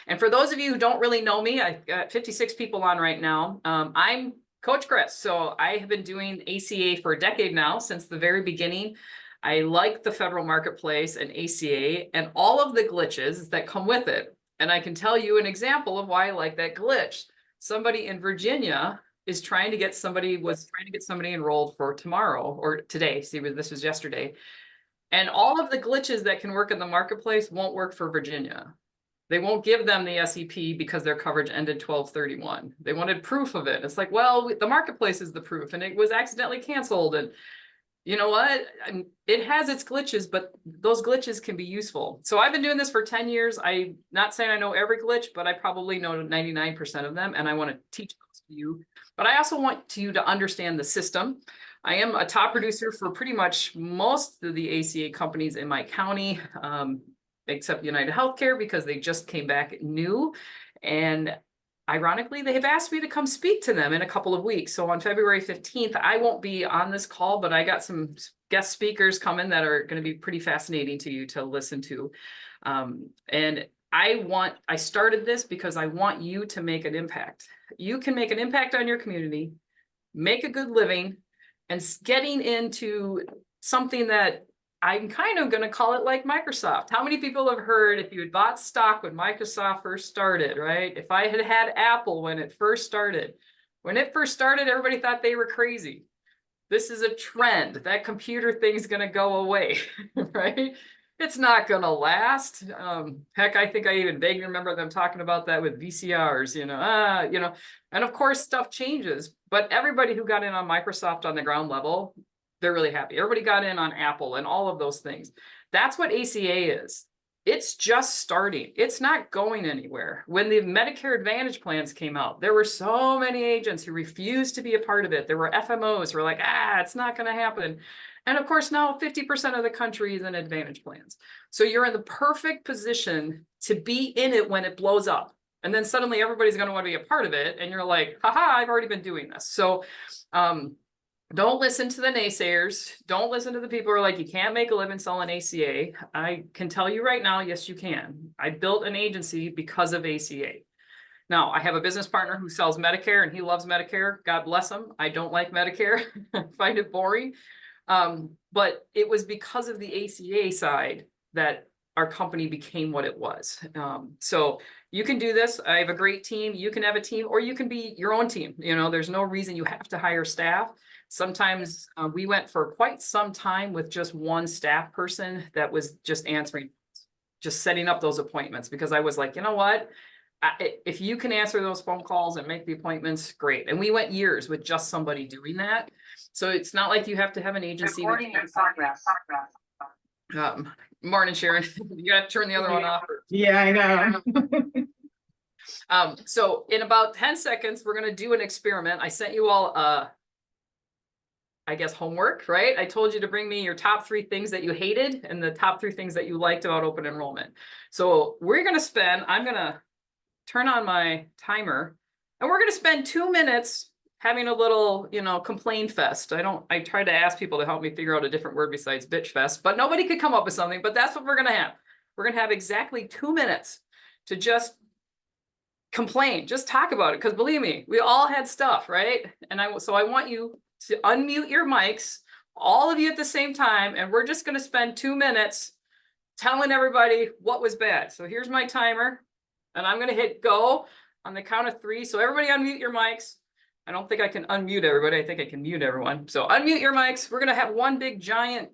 And for those of you who don't really know me, I've got 56 people on right now. I'm Coach Chris. So I have been doing ACA for a decade now, since the very beginning. I like the federal marketplace and ACA and all of the glitches that come with it. And I can tell you an example of why I like that glitch. Somebody in Virginia was trying to get somebody enrolled for tomorrow or today. See, this was yesterday. And all of the glitches that can work in the marketplace won't work for Virginia. They won't give them the SEP because their coverage ended 12/31. They wanted proof of it. It's like, well, the marketplace is the proof, and it was accidentally canceled. And you know what? It has its glitches, but those glitches can be useful. So I've been doing this for 10 years. I'm not saying I know every glitch, but I probably know 99% of them, and I want to teach those to you. But I also want you to understand the system. I am a top producer for pretty much most of the ACA companies in my county, except United Healthcare, because they just came back new. And ironically, they have asked me to come speak to them in a couple of weeks. So on February 15th, I won't be on this call, but I got some guest speakers coming that are going to be pretty fascinating to you to listen to. And I started this because I want you to make an impact. You can make an impact on your community, make a good living, and getting into something that I'm kind of going to call it like Microsoft. How many people have heard if you had bought stock when Microsoft first started, right? If I had had Apple when it first started, everybody thought they were crazy. This is a trend. That computer thing's going to go away, right? It's not going to last. Heck, I think I even vaguely remember them talking about that with VCRs, and of course stuff changes, but everybody who got in on Microsoft on the ground level, they're really happy. Everybody got in on Apple and all of those things. That's what ACA is. It's just starting. It's not going anywhere. When the Medicare Advantage plans came out, there were so many agents who refused to be a part of it. There were FMOs who were like, it's not going to happen. And of course, now 50% of the country is in Advantage plans. So you're in the perfect position to be in it when it blows up. And then suddenly everybody's going to want to be a part of it. And you're like, haha, I've already been doing this. So, don't listen to the naysayers. Don't listen to the people who are like, you can't make a living selling ACA. I can tell you right now, yes, you can. I built an agency because of ACA. Now, I have a business partner who sells Medicare, and he loves Medicare. God bless him. I don't like Medicare. I find it boring. But it was because of the ACA side that our company became what it was. So you can do this. I have a great team. You can have a team, or you can be your own team. There's no reason you have to hire staff. Sometimes we went for quite some time with just one staff person that was just answering, just setting up those appointments, because I was like, you know what? If you can answer those phone calls and make the appointments, great. And we went years with just somebody doing that. So it's not like you have to have an agency. Recording in progress. Morning, Sharon. You got to turn the other one off. Yeah, I know. So in about 10 seconds, we're going to do an experiment. I sent you all I guess homework, right? I told you to bring me your top 3 things that you hated and the top 3 things that you liked about open enrollment. So I'm going to turn on my timer, and we're going to spend 2 minutes having a little, complain fest. I tried to ask people to help me figure out a different word besides bitch fest, but nobody could come up with something, but that's what we're going to have. We're going to have exactly 2 minutes to just complain, just talk about it. Because believe me, we all had stuff, right? And so I want you to unmute your mics, all of you at the same time, and we're just going to spend 2 minutes telling everybody what was bad. So here's my timer, and I'm going to hit go on the count of 3. So everybody unmute your mics. I don't think I can unmute everybody. I think I can mute everyone. So unmute your mics. We're going to have one big giant,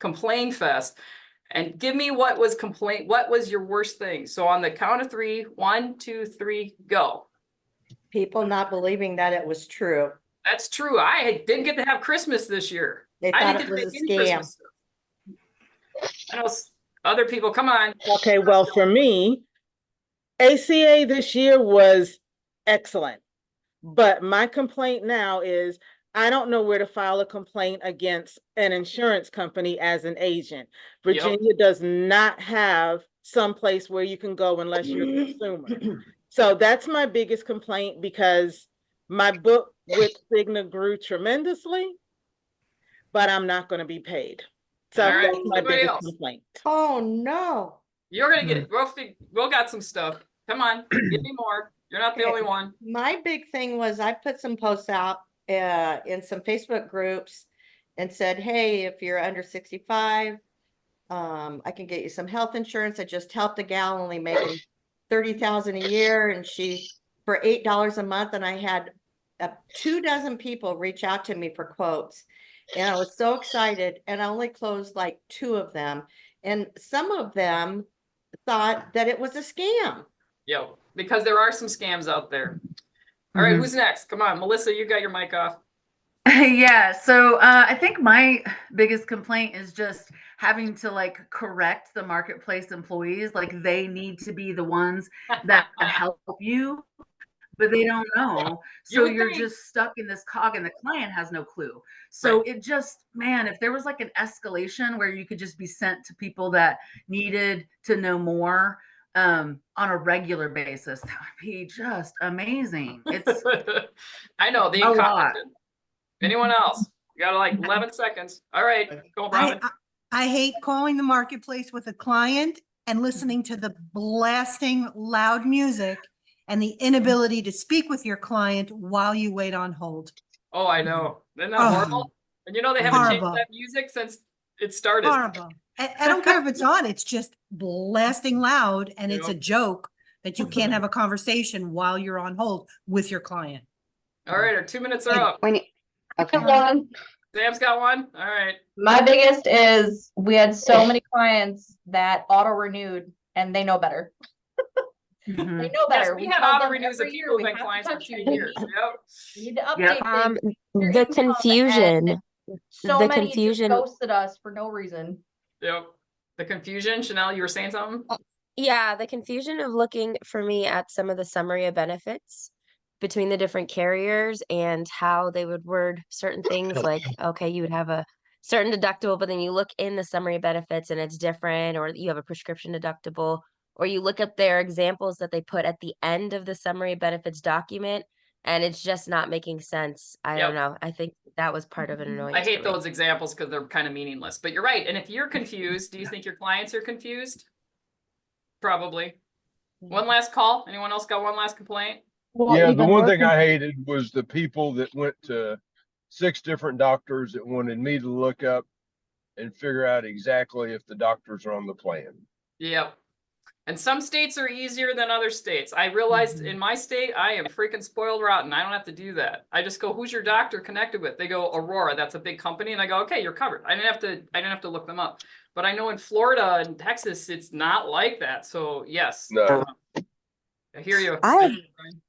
complain fest. And give me what was your worst thing? So on the count of 3, 1, 2, 3, go. People not believing that it was true. That's true. I didn't get to have Christmas this year. They I thought didn't it get was to a make any scam. Christmas stuff. I know other people, come on. Okay, well, for me, ACA this year was excellent. But my complaint now is I don't know where to file a complaint against an insurance company as an agent. Virginia does not have some place where you can go unless you're a consumer. So that's my biggest complaint, because my book with Cigna grew tremendously, but I'm not going to be paid. So All right, that's my anybody biggest else? complaint. Oh, no. You're gonna get, we'll got some stuff. Come on, give me more. You're not the Okay. only one. My big thing was I put some posts out in some Facebook groups and said, hey, if you're under 65, I can get you some health insurance. I just helped a gal only making 30,000 a year, and she for $8 a month, and I had 24 people reach out to me for quotes, and I was so excited, and I only closed like 2 of them, and some of them thought that it was a scam. Yep, because there are some scams out there. All right, who's next? Come on, Melissa, you got your mic off. Yeah, so I think my biggest complaint is just having to like correct the marketplace employees. Like they need to be the ones that help you, but they don't know. So would you're think. just stuck in this cog and the client has no clue. So it just, man, if there was like an escalation where you could just be sent to people that needed to know more on a regular basis, that would be just amazing. It's I know, the a lot. incompetent. Anyone else? You got like 11 seconds. All right, go, Robin. I hate calling the marketplace with a client and listening to the blasting loud music and the inability to speak with your client while you wait on hold. Oh, I know. Isn't that Oh. horrible? And you know, they haven't changed Horrible. that music since it started. Horrible. I don't care if it's on, it's just blasting loud, and it's a Yep. joke that you can't have a conversation while you're on hold with your client. All right, our 2 minutes are up. Okay. Sam's got one. All right. My biggest is we had so many clients that auto renewed and they know better. They know Yes, better. we had tell auto them renews of every year people we who've been have to clients for touch 2 base. years. Yep. You need to update things. Your The income, confusion, and so the many confusion. just ghosted us for no reason. Yep. The confusion. Chanel, you were saying something? Yeah, the confusion of looking for me at some of the summary of benefits between the different carriers and how they would word certain things like, okay, you would have a certain deductible, but then you look in the summary of benefits and it's different, or you have a prescription deductible, or you look up their examples that they put at the end of the summary of benefits document, and it's just not making sense. I Yep. don't know. I think that was part of an annoyance. I hate for me. those examples because they're kind of meaningless, but you're right. And if you're confused, do you think your clients are confused? Probably. One last call. Anyone else got one last complaint? Yeah, the one thing I hated was the people that went to 6 different doctors that wanted me to look up and figure out exactly if the doctors are on the plan. Yep. And some states are easier than other states. I realized in my state, I am freaking spoiled rotten. I don't have to do that. I just go, who's your doctor connected with? They go, Aurora, that's a big company. And I go, okay, you're covered. I didn't have to look them up. But I know in Florida and Texas, it's not like that. So yes. No. I hear you.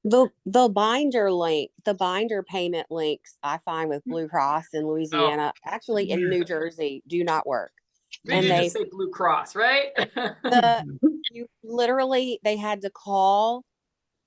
The binder link, the binder payment links I find with Blue Cross in Louisiana, actually in New Jersey, do not work. We And did they just say Blue Cross, right? you literally they had to call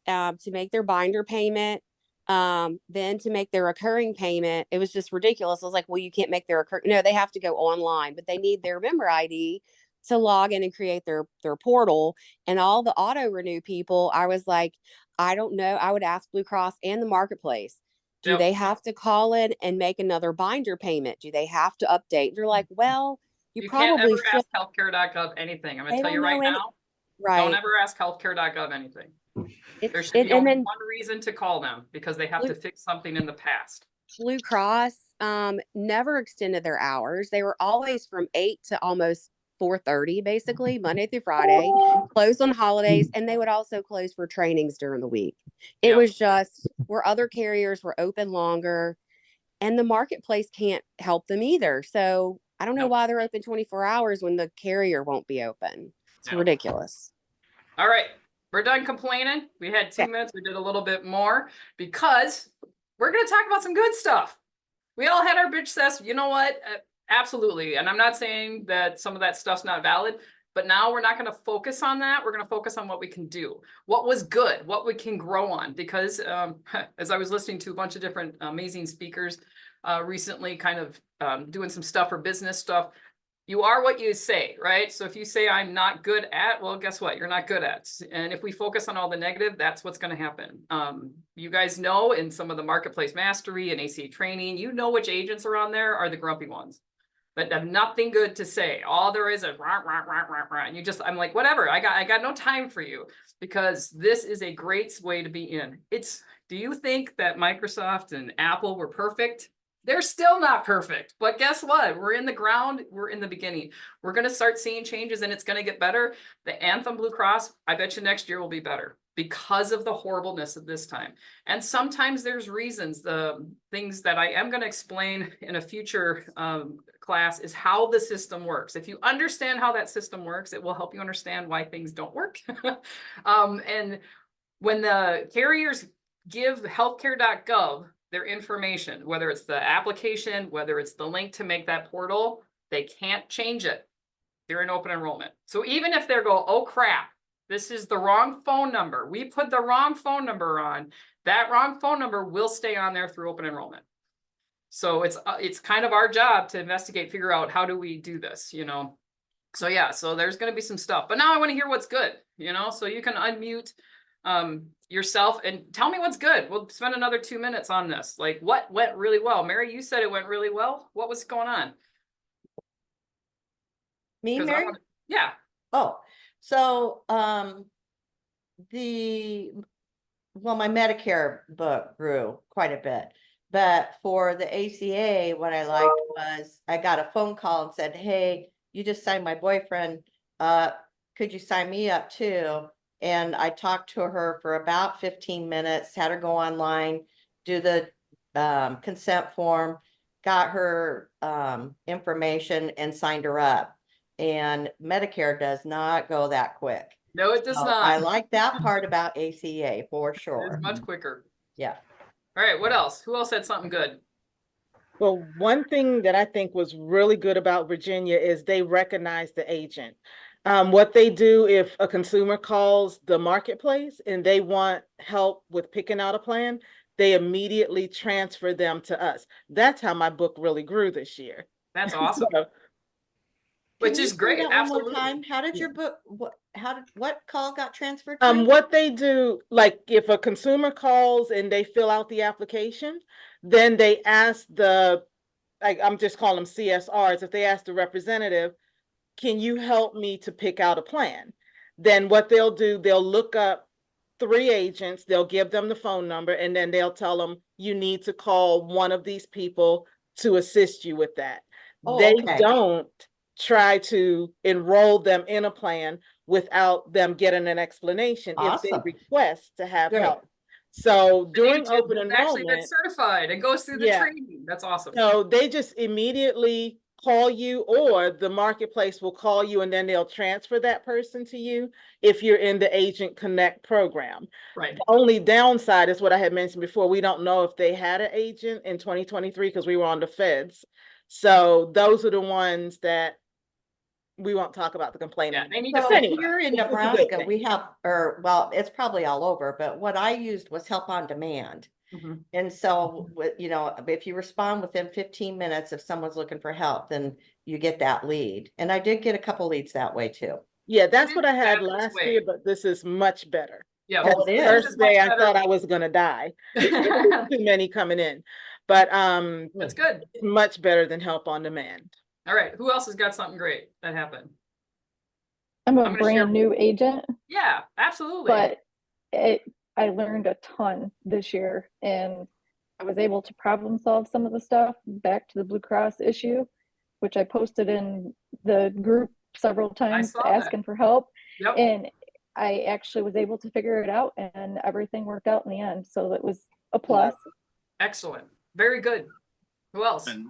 to make their binder payment, then to make their recurring payment. It was just ridiculous. I was like, well, you can't make their recurring. No, they have to go online, but they need their member ID to log in and create their portal. And all the auto renew people, I was like, I don't know. I would ask Blue Cross and the marketplace, do Yep. they have to call in and make another binder payment? Do they have to update? They're like, well, you can't probably ever should. ask healthcare.gov anything. I'm gonna They tell you don't right know any- now. Right. Don't ever ask healthcare.gov anything. There should be and only then one reason to call them, because they have to fix something in the past. Blue Cross never extended their hours. They were always from 8 to almost 4:30, basically, Monday through Friday, closed on holidays, and they would also close for trainings during the week. It Yep. was just where other carriers were open longer, and the marketplace can't help them either. So I don't know Nope. why they're open 24 hours when the carrier won't be open. It's Yep. ridiculous. All right, we're done complaining. We had 2 minutes. We did a little bit more because we're going to talk about some good stuff. We all had our bitch fest. You know what? Absolutely. And I'm not saying that some of that stuff's not valid, but now we're not going to focus on that. We're going to focus on what we can do, what was good, what we can grow on. Because as I was listening to a bunch of different amazing speakers recently, kind of doing some stuff for business stuff, you are what you say, right? So if you say I'm not good at, well, guess what? You're not good at. And if we focus on all the negative, that's what's going to happen. You guys know in some of the marketplace mastery and ACA training, you know which agents are on there are the grumpy ones. that have nothing good to say. All there is rah, rah, rah, rah, rah. And I'm like, whatever, I got no time for you, because this is a great way to be in. Do you think that Microsoft and Apple were perfect? They're still not perfect, but guess what? We're in the ground. We're in the beginning. We're going to start seeing changes, and it's going to get better. The Anthem Blue Cross, I bet you next year will be better because of the horribleness of this time. And sometimes there's reasons. The things that I am going to explain in a future class is how the system works. If you understand how that system works, it will help you understand why things don't work. And when the carriers give healthcare.gov their information, whether it's the application, whether it's the link to make that portal, they can't change it during open enrollment. So even if they go, oh crap, this is the wrong phone number, we put the wrong phone number on, that wrong phone number will stay on there through open enrollment. So it's kind of our job to investigate, figure out how do we do this, you know? So yeah, so there's going to be some stuff, but now I want to hear what's good, you know, so you can unmute yourself and tell me what's good. We'll spend another 2 minutes on this. Like, what went really well? Mary, you said it went really well. What was going on? Me, Mary? Yeah. Oh, so my Medicare book grew quite a bit, but for the ACA, what I liked was I got a phone call and said, hey, you just signed my boyfriend. Could you sign me up too? And I talked to her for about 15 minutes, had her go online, do the consent form, got her information and signed her up. And Medicare does not go that quick. No, it does not. I like that part about ACA for sure. It's much quicker. Yeah. All right, what else? Who else had something good? Well, one thing that I think was really good about Virginia is they recognize the agent. What they do if a consumer calls the marketplace and they want help with picking out a plan, they immediately transfer them to us. That's how my book really grew this year. That's awesome. So, which is great. One Absolutely. more time. How did your book? What call got transferred to? What they do, like if a consumer calls and they fill out the application, then they ask I'm just calling them CSRs. If they ask the representative, can you help me to pick out a plan? Then what they'll do, they'll look up 3 agents, they'll give them the phone number, and then they'll tell them you need to call one of these people to assist you with that. They don't try to enroll them in a plan without them getting an explanation if they request to have help. So during open enrollment, actually been certified and goes through the training. That's awesome. So they just immediately call you, or the marketplace will call you and then they'll transfer that person to you if you're in the Agent Connect program. Right. The only downside is what I had mentioned before. We don't know if they had an agent in 2023 because we were on the feds. So those are the ones that we won't talk about the complaint. Yeah, they need so to anyway. Here in Nebraska, we have, it's probably all over, but what I used was help on demand. Mm-hmm. And so, you know, if you respond within 15 minutes, if someone's looking for help, then you get that lead. And I did get a couple leads that way too. Yeah, that's what I had last year, but this is much better. Yeah, well, it is. First day I thought I was gonna die. Too many coming in, but that's good. Much better than help on demand. All right, who else has got something great that happened? I'm a brand new agent. Yeah, absolutely. But I learned a ton this year, and I was able to problem solve some of the stuff back to the Blue Cross issue, which I posted in the group several times asking for help. Yep. And I actually was able to figure it out, and everything worked out in the end. So that was a plus. Excellent. Very good. Who else? And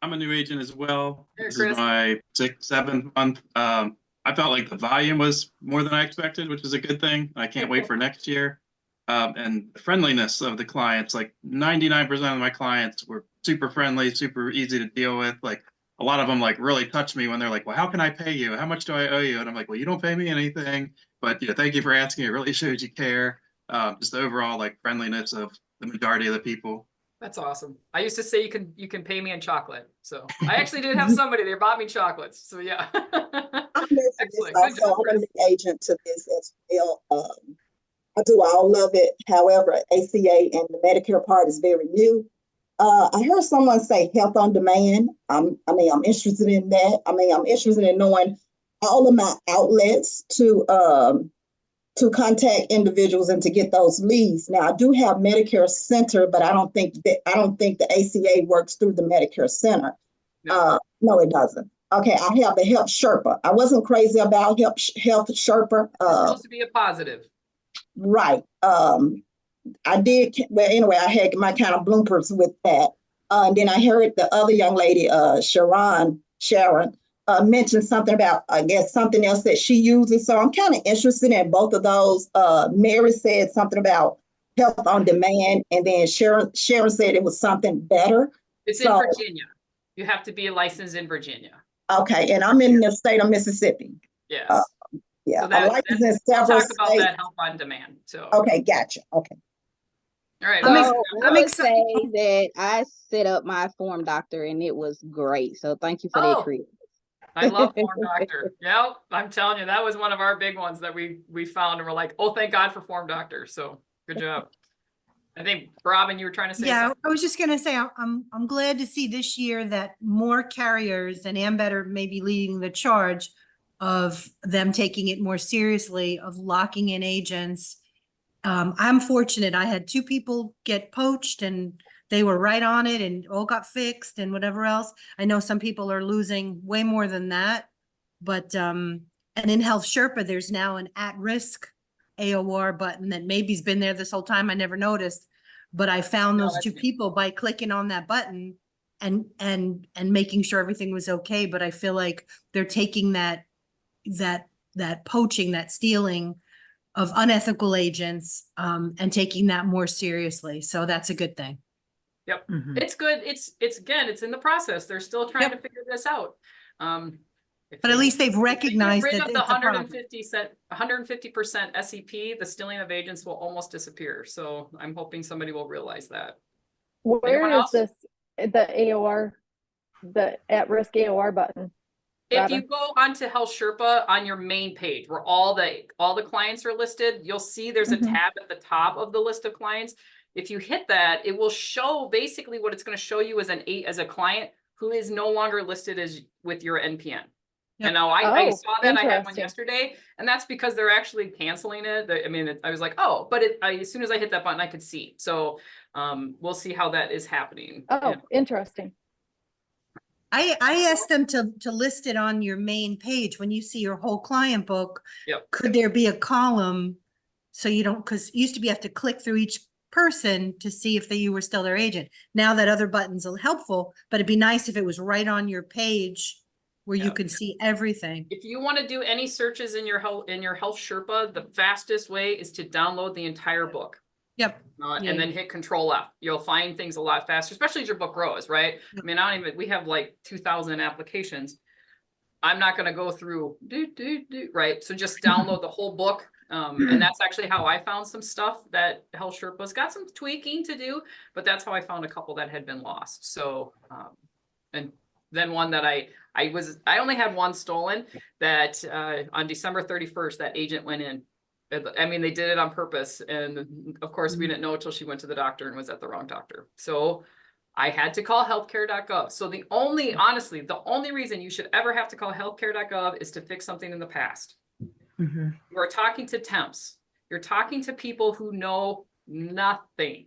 I'm a new agent as well. Hey, this Chris. is my 6th, 7th month. I felt like the volume was more than I expected, which is a good thing. I can't wait for next year. And the friendliness of the clients, like 99% of my clients were super friendly, super easy to deal with. Like a lot of them like really touched me when they're like, well, how can I pay you? How much do I owe you? And I'm like, well, you don't pay me anything, but you know, thank you for asking. It really shows you care. Just the overall like friendliness of the majority of the people. That's awesome. I used to say you can pay me in chocolate. So I actually did have somebody that bought me chocolates. So yeah. Excellent. I'm an agent to this as well. I do all of it. However, ACA and the Medicare part is very new. I heard someone say health on demand. I'm interested in that. I'm interested in knowing all of my outlets to contact individuals and to get those leads. Now, I do have Medicare Center, but I don't think the ACA works through the Medicare Center. No, it doesn't. Okay, I have the Health Sherpa. I wasn't crazy about Health Sherpa. It's supposed to be a positive. Right. I did, well, anyway, I had my kind of bloopers with that. And then I heard the other young lady, Sharon, mention something about, I guess, something else that she uses. So I'm kind of interested in both of those. Mary said something about health on demand, and then Sharon said it was something better. It's in Virginia. You have to be licensed in Virginia. Okay, and I'm in the state of Mississippi. Yes. Yeah, So that, I'm licensed in we'll several talk about states. that help on demand. So Okay, gotcha. Okay. all right. I'm would excited. say that I set up my form doctor and it was great. So thank you for that, Chris. I love Form Doctor. Yep, I'm telling you, that was one of our big ones that we found, and we're like, oh, thank God for Form Doctor. So good job. I think Robin, you were trying to say Yeah, something. I was just gonna say, I'm glad to see this year that more carriers, and Ambetter may be leading the charge of them taking it more seriously, of locking in agents. I'm fortunate. I had 2 people get poached and they were right on it and all got fixed and whatever else. I know some people are losing way more than that, but, and in Health Sherpa, there's now an at-risk AOR button that maybe's been there this whole time. I never noticed, but I found No, those that's 2 me. people by clicking on that button and making sure everything was okay. But I feel like they're taking that poaching, that stealing of unethical agents, and taking that more seriously. So that's a good thing. Yep, it's good. It's again, it's in the process. They're still trying to figure this out. But at least they've recognized rid that of the it's a problem. 150% SEP, the stealing of agents will almost disappear. So I'm hoping somebody will realize that. Where is this, the AOR, the at-risk AOR button? If you go onto Health Sherpa on your main page where all the clients are listed, you'll see there's a tab at the top of the list of clients. If you hit that, it will show basically what it's going to show you as a client who is no longer listed as with your NPN. And now I saw that, I had one yesterday, and that's because they're actually canceling it. I mean, I was like, oh, but as soon as I hit that button, I could see. So we'll see how that is happening. Oh, interesting. I asked them to list it on your main page when you see your whole client book. Yep. Could there be a column so you don't, because it used to be you have to click through each person to see if you were still their agent. Now that other buttons are helpful, but it'd be nice if it was right on your page where you can see everything. If you want to do any searches in your Health Sherpa, the fastest way is to download the entire book. Yep. And then hit Control F. You'll find things a lot faster, especially as your book grows, right? I mean, we have like 2,000 applications. I'm not going to go through, right? So just download the whole book. And that's actually how I found some stuff that Health Sherpa's got some tweaking to do, but that's how I found a couple that had been lost. So, and then one that I only had one stolen that on December 31st, that agent went in. I mean, they did it on purpose. And of course, we didn't know until she went to the doctor and was at the wrong doctor. So I had to call healthcare.gov. So honestly, the only reason you should ever have to call healthcare.gov is to fix something in the past. You are talking to temps. You're talking to people who know nothing.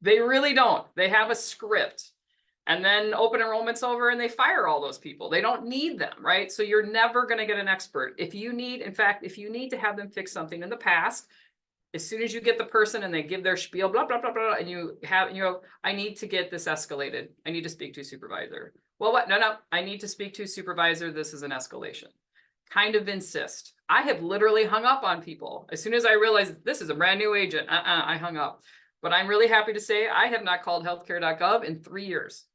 They really don't. They have a script. And then open enrollment's over and they fire all those people. They don't need them, right? So you're never going to get an expert. If you need to have them fix something in the past, as soon as you get the person and they give their spiel, blah, blah, blah, blah, and I need to get this escalated. I need to speak to a supervisor. Well, what? No, I need to speak to a supervisor. This is an escalation. Kind of insist. I have literally hung up on people. As soon as I realized this is a brand new agent, I hung up. But I'm really happy to say I have not called healthcare.gov in 3 years.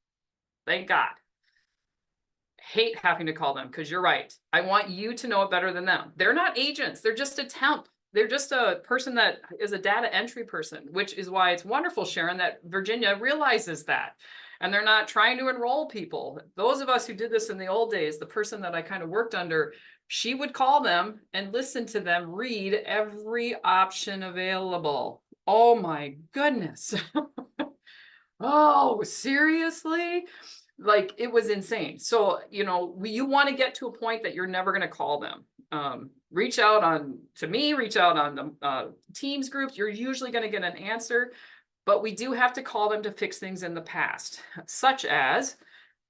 Thank God. Hate having to call them because you're right. I want you to know it better than them. They're not agents. They're just a temp. They're just a person that is a data entry person, which is why it's wonderful, Sharon, that Virginia realizes that. And they're not trying to enroll people. Those of us who did this in the old days, the person that I kind of worked under, she would call them and listen to them read every option available. Oh my goodness. Oh, seriously? Like, it was insane. So, you know, you want to get to a point that you're never going to call them. Reach out to me, reach out on the Teams groups. You're usually going to get an answer, but we do have to call them to fix things in the past, such as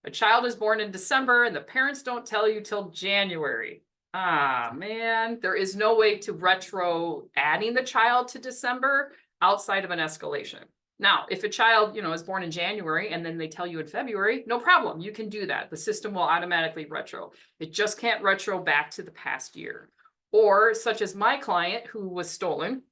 a child is born in December and the parents don't tell you till January. Ah, man, there is no way to retro adding the child to December outside of an escalation. Now, if a child, you know, is born in January and then they tell you in February, no problem. You can do that. The system will automatically retro. It just can't retro back to the past year. Or such as my client who was stolen.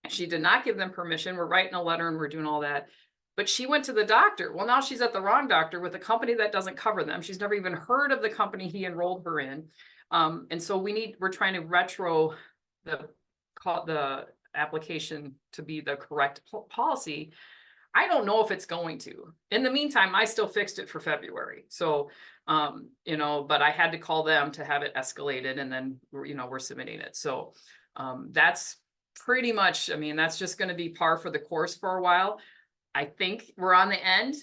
She did not give them permission. We're writing a letter and we're doing all that. But she went to the doctor. Well, now she's at the wrong doctor with a company that doesn't cover them. She's never even heard of the company he enrolled her in. And so we're trying to retro the application to be the correct policy. I don't know if it's going to. In the meantime, I still fixed it for February. So, you know, but I had to call them to have it escalated, and then, you know, we're submitting it. So that's pretty much, I mean, that's just going to be par for the course for a while. I think we're on the end.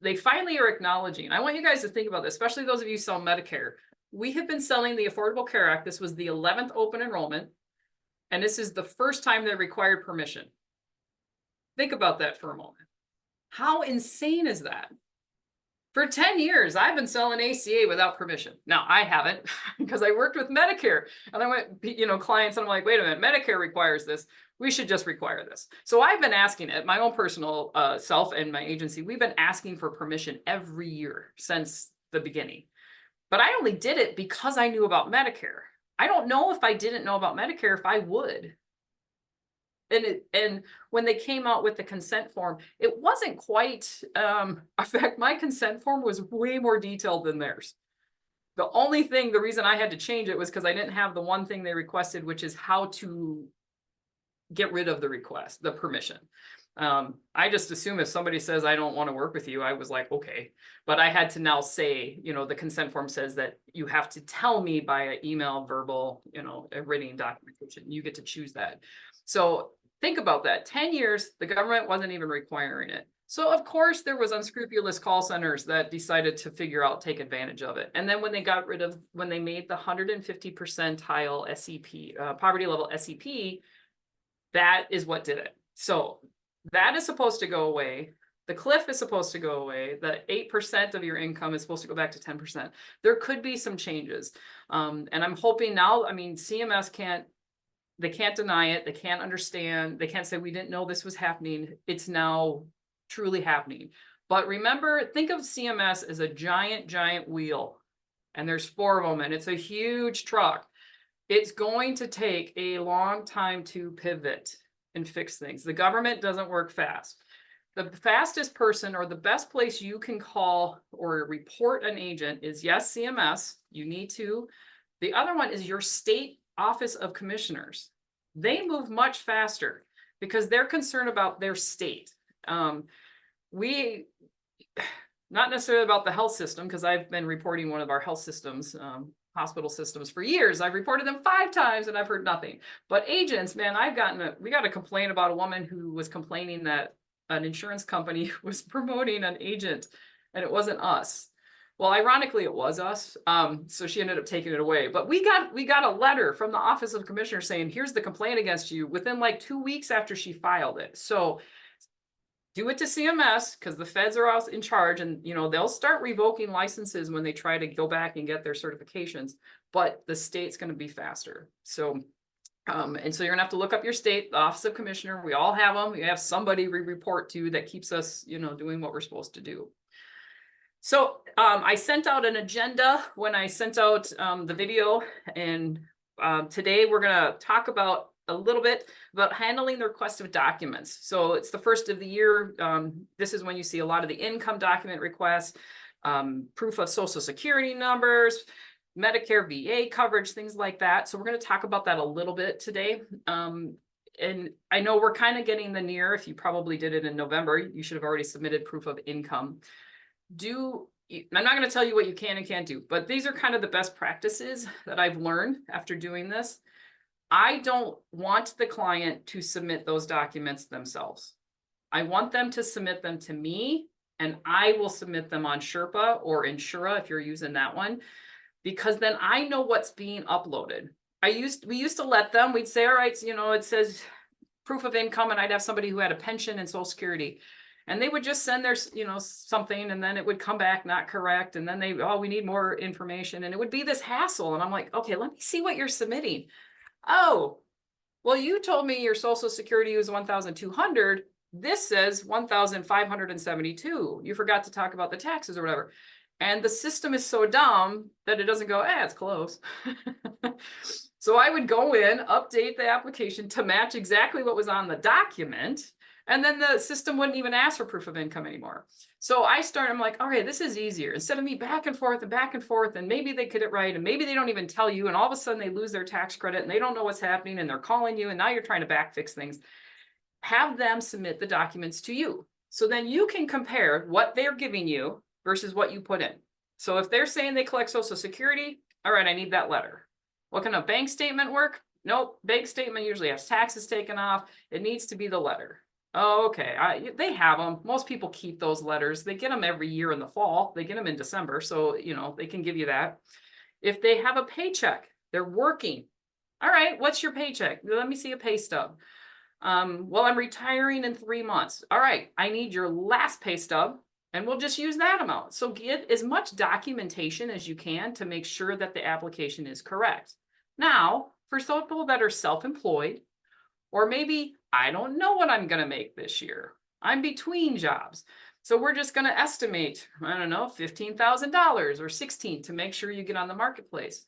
They finally are acknowledging. I want you guys to think about this, especially those of you who sell Medicare. We have been selling the Affordable Care Act. This was the 11th open enrollment, and this is the first time they required permission. Think about that for a moment. How insane is that? For 10 years, I've been selling ACA without permission. Now, I haven't because I worked with Medicare, and I went, you know, clients, and I'm like, wait a minute, Medicare requires this. We should just require this. So I've been asking it, my own personal self and my agency, we've been asking for permission every year since the beginning. But I only did it because I knew about Medicare. I don't know if I didn't know about Medicare, if I would. And when they came out with the consent form, it wasn't quite, in fact, my consent form was way more detailed than theirs. The reason I had to change it was because I didn't have the one thing they requested, which is how to get rid of the permission. I just assume if somebody says, I don't want to work with you, I was like, okay. But I had to now say, you know, the consent form says that you have to tell me by email, verbal, you know, a written documentation. You get to choose that. So think about that. 10 years, the government wasn't even requiring it. So of course there was unscrupulous call centers that decided to take advantage of it. And then when they made the 150 percentile SEP, poverty level SEP, that is what did it. So that is supposed to go away. The cliff is supposed to go away. The 8% of your income is supposed to go back to 10%. There could be some changes. And I'm hoping now, I mean, CMS can't deny it. They can't understand. They can't say, we didn't know this was happening. It's now truly happening. But remember, think of CMS as a giant, giant wheel. And there's 4 of them, and it's a huge truck. It's going to take a long time to pivot and fix things. The government doesn't work fast. The fastest person or the best place you can call or report an agent is, yes, CMS. You need to. The other one is your state office of commissioners. They move much faster because they're concerned about their state. Not necessarily about the health system, because I've been reporting one of our health systems, hospital systems for years. I've reported them 5 times and I've heard nothing. But agents, man, we got a complaint about a woman who was complaining that an insurance company was promoting an agent and it wasn't us. Well, ironically, it was us. So she ended up taking it away. But we got a letter from the Office of Commissioner saying, here's the complaint against you, within like 2 weeks after she filed it. So do it to CMS, because the feds are also in charge, and you know they'll start revoking licenses when they try to go back and get their certifications. But the state's going to be faster. So, and so you're gonna have to look up your state, the Office of Commissioner. We all have them. We have somebody we report to that keeps us, you know, doing what we're supposed to do. So I sent out an agenda when I sent out the video, and today we're gonna talk about a little bit about handling the request of documents. So it's the first of the year. This is when you see a lot of the income document requests, proof of social security numbers, Medicare, VA coverage, things like that. So we're going to talk about that a little bit today. And I know we're kind of getting the near, if you probably did it in November, you should have already submitted proof of income. I'm not going to tell you what you can and can't do, but these are kind of the best practices that I've learned after doing this. I don't want the client to submit those documents themselves. I want them to submit them to me, and I will submit them on Sherpa or Insura if you're using that one, because then I know what's being uploaded. We used to let them, we'd say, all right, so, you know, it says proof of income, and I'd have somebody who had a pension and Social Security. And they would just send their, you know, something, and then it would come back not correct. And then oh, we need more information. And it would be this hassle. And I'm like, okay, let me see what you're submitting. Oh, well, you told me your Social Security was 1,200. This says 1,572. You forgot to talk about the taxes or whatever. And the system is so dumb that it doesn't go, it's close. So I would go in, update the application to match exactly what was on the document. And then the system wouldn't even ask for proof of income anymore. So I'm like, all right, this is easier. Instead of me back and forth, and maybe they get it right, and maybe they don't even tell you, and all of a sudden they lose their tax credit and they don't know what's happening, and they're calling you, and now you're trying to back fix things. Have them submit the documents to you. So then you can compare what they're giving you versus what you put in. So if they're saying they collect Social Security, all right, I need that letter. What can a bank statement work? Nope, bank statement usually has taxes taken off. It needs to be the letter. Oh, okay, they have them. Most people keep those letters. They get them every year in the fall. They get them in December, so you know they can give you that. If they have a paycheck, they're working. All right, what's your paycheck? Let me see a pay stub. Well, I'm retiring in 3 months. All right, I need your last pay stub, and we'll just use that amount. So get as much documentation as you can to make sure that the application is correct. Now, for people that are self-employed, or maybe I don't know what I'm going to make this year. I'm between jobs. So we're just going to estimate, I don't know, $15,000 or $16,000 to make sure you get on the marketplace.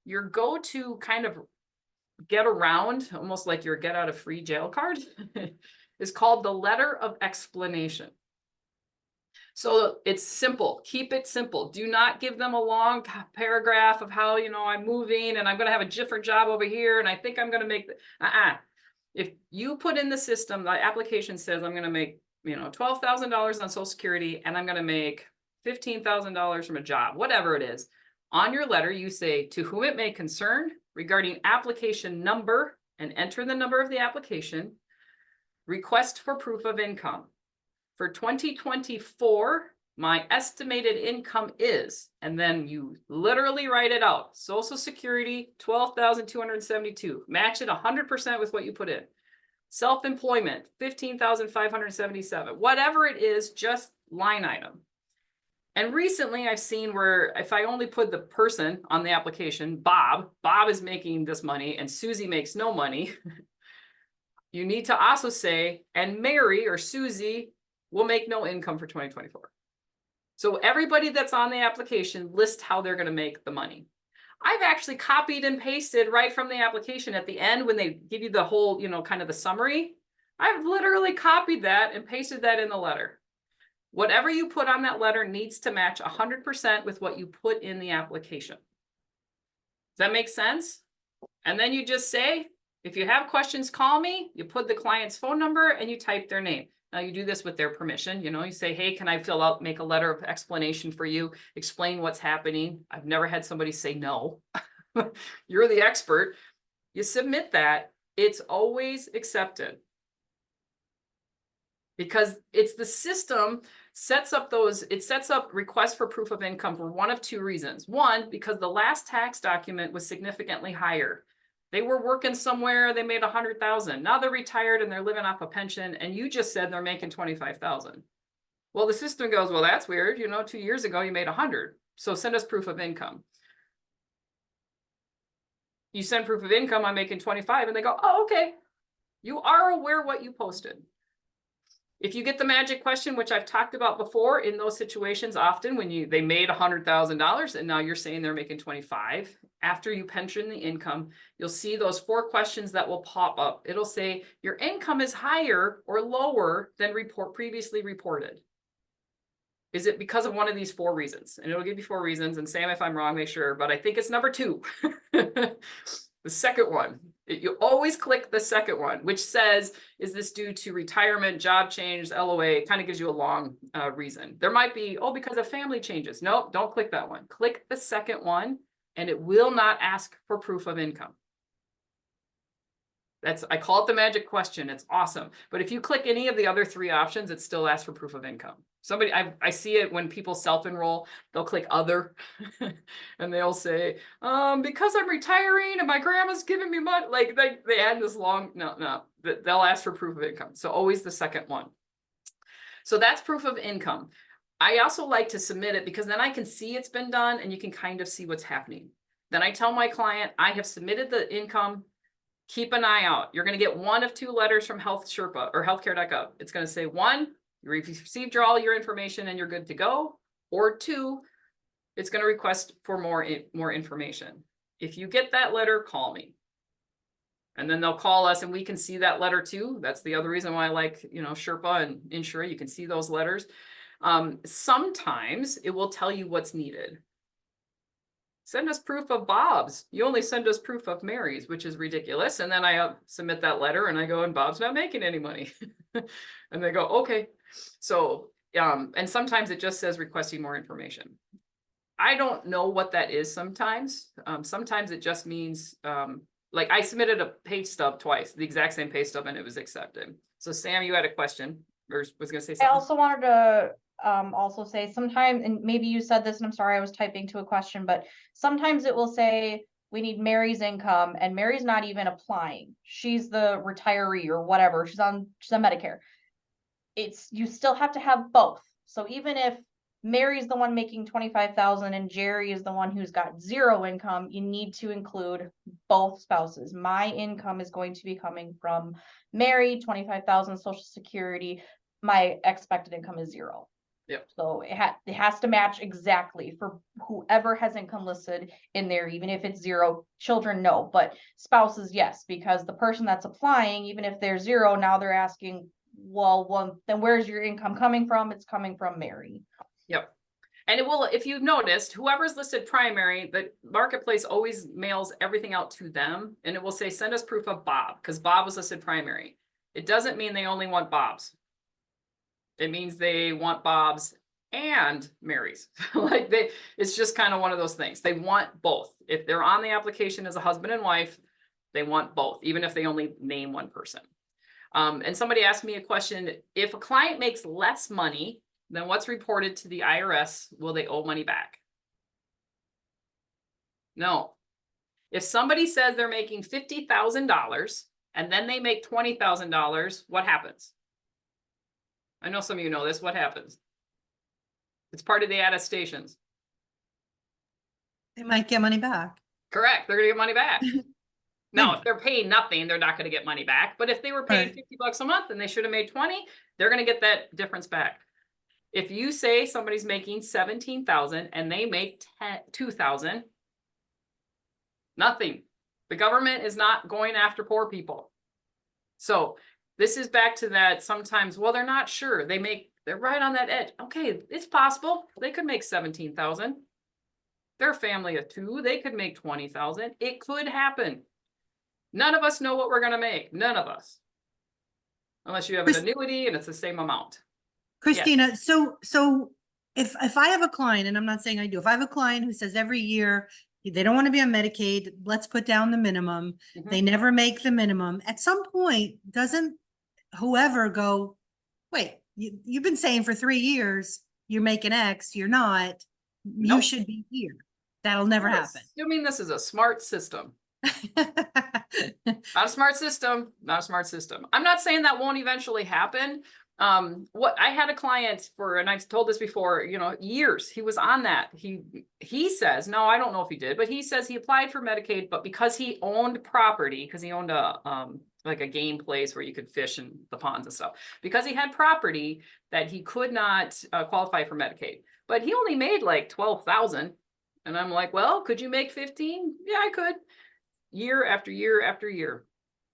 Your go-to kind of get around, almost like your get out of free jail card, is called the letter of explanation. So it's simple. Keep it simple. Do not give them a long paragraph of how, you know, I'm moving and I'm going to have a different job over here and I think I'm going to make If you put in the system, the application says I'm going to make, you know, $12,000 on Social Security and I'm going to make $15,000 from a job, whatever it is. On your letter, you say, to whom it may concern regarding application number, and enter the number of the application, request for proof of income. For 2024, my estimated income is, and then you literally write it out. Social Security, 12,272. Match it 100% with what you put in. Self-employment, 15,577. Whatever it is, just line item. And recently I've seen where if I only put the person on the application, Bob is making this money and Susie makes no money. You need to also say, and Mary or Susie will make no income for 2024. So everybody that's on the application list how they're going to make the money. I've actually copied and pasted right from the application at the end when they give you the whole, you know, kind of the summary. I've literally copied that and pasted that in the letter. Whatever you put on that letter needs to match 100% with what you put in the application. Does that make sense? And then you just say, if you have questions, call me. You put the client's phone number and you type their name. Now you do this with their permission. You know, you say, hey, can I make a letter of explanation for you? Explain what's happening. I've never had somebody say no. You're the expert. You submit that. It's always accepted. Because it's the system sets up requests for proof of income for one of two reasons. One, because the last tax document was significantly higher. They were working somewhere, they made 100,000. Now they're retired and they're living off a pension, and you just said they're making 25,000. Well, the system goes, well, that's weird. You know, 2 years ago you made 100. So send us proof of income. You send proof of income, I'm making 25, and they go, oh, okay. You are aware what you posted. If you get the magic question, which I've talked about before, in those situations, often when they made $100,000 and now you're saying they're making 25, after you pension the income, you'll see those 4 questions that will pop up. It'll say your income is higher or lower than previously reported. Is it because of one of these 4 reasons? And it'll give you 4 reasons. And Sam, if I'm wrong, make sure, but I think it's number 2. The second one, you always click the second one, which says, is this due to retirement, job change, LOA? It kind of gives you a long reason. There might be, oh, because of family changes. Nope, don't click that one. Click the second one, and it will not ask for proof of income. I call it the magic question. It's awesome. But if you click any of the other 3 options, it still asks for proof of income. I see it when people self-enroll, they'll click other and they'll say, because I'm retiring and my grandma's giving me money, like they add this long, no, they'll ask for proof of income. So always the second one. So that's proof of income. I also like to submit it because then I can see it's been done and you can kind of see what's happening. Then I tell my client, I have submitted the income. Keep an eye out. You're going to get 1 of 2 letters from Health Sherpa or healthcare.gov. It's going to say 1, you received all your information and you're good to go. Or 2, it's going to request for more information. If you get that letter, call me. And then they'll call us and we can see that letter too. That's the other reason why I like, Sherpa and Insure. You can see those letters. Sometimes it will tell you what's needed. Send us proof of Bob's. You only send us proof of Mary's, which is ridiculous. And then I submit that letter and I go, and Bob's not making any money. And they go, okay. So, and sometimes it just says requesting more information. I don't know what that is sometimes. Sometimes it just means, like I submitted a pay stub twice, the exact same pay stub, and it was accepted. So Sam, you had a question or was going to say something? I also wanted to also say sometimes, and maybe you said this and I'm sorry, I was typing to a question, but sometimes it will say we need Mary's income and Mary's not even applying. She's the retiree or whatever. She's on Medicare. You still have to have both. So even if Mary's the one making 25,000 and Jerry is the one who's got 0 income, you need to include both spouses. My income is going to be coming from Mary, 25,000 Social Security. My expected income is 0. Yep. So it has to match exactly for whoever has income listed in there, even if it's 0. Children, no, but spouses, yes, because the person that's applying, even if they're 0, now they're asking, well, then where's your income coming from? It's coming from Mary. Yep. And it will, if you've noticed, whoever's listed primary, the marketplace always mails everything out to them. And it will say, send us proof of Bob, because Bob was listed primary. It doesn't mean they only want Bob's. It means they want Bob's and Mary's. It's just kind of one of those things. They want both. If they're on the application as a husband and wife, they want both, even if they only name one person. And somebody asked me a question, if a client makes less money than what's reported to the IRS, will they owe money back? No. If somebody says they're making $50,000 and then they make $20,000, what happens? I know some of you know this. What happens? It's part of the attestations. They might get money back. Correct. They're going to get money back. Now, if they're paying nothing, they're not going to get money back. But if they were paying $50 a month and they should have made 20, they're going to get that difference back. If you say somebody's making 17,000 and they make 2,000, nothing. The government is not going after poor people. So this is back to that sometimes, well, they're not sure. They're right on that edge. Okay, it's possible. They could make 17,000. They're a family of 2. They could make 20,000. It could happen. None of us know what we're going to make. None of us. Unless you have an annuity and it's the same amount. Christina, yes. So if I have a client, and I'm not saying I do, if I have a client who says every year they don't want to be on Medicaid, let's put down the minimum. Mm-hmm. They never make the minimum. At some point, doesn't whoever go, wait, you've been saying for 3 years, you're making X, you're not, you should be here. That'll never happen. You mean this is a smart system? Not a smart system, not a smart system. I'm not saying that won't eventually happen. What I had a client for, and I've told this before, years, he was on that. He says, no, I don't know if he did, but he says he applied for Medicaid, but because he owned property, because he owned like a game place where you could fish in the ponds and stuff, because he had property that he could not qualify for Medicaid, but he only made like 12,000. And I'm like, well, could you make 15? Yeah, I could. Year after year after year.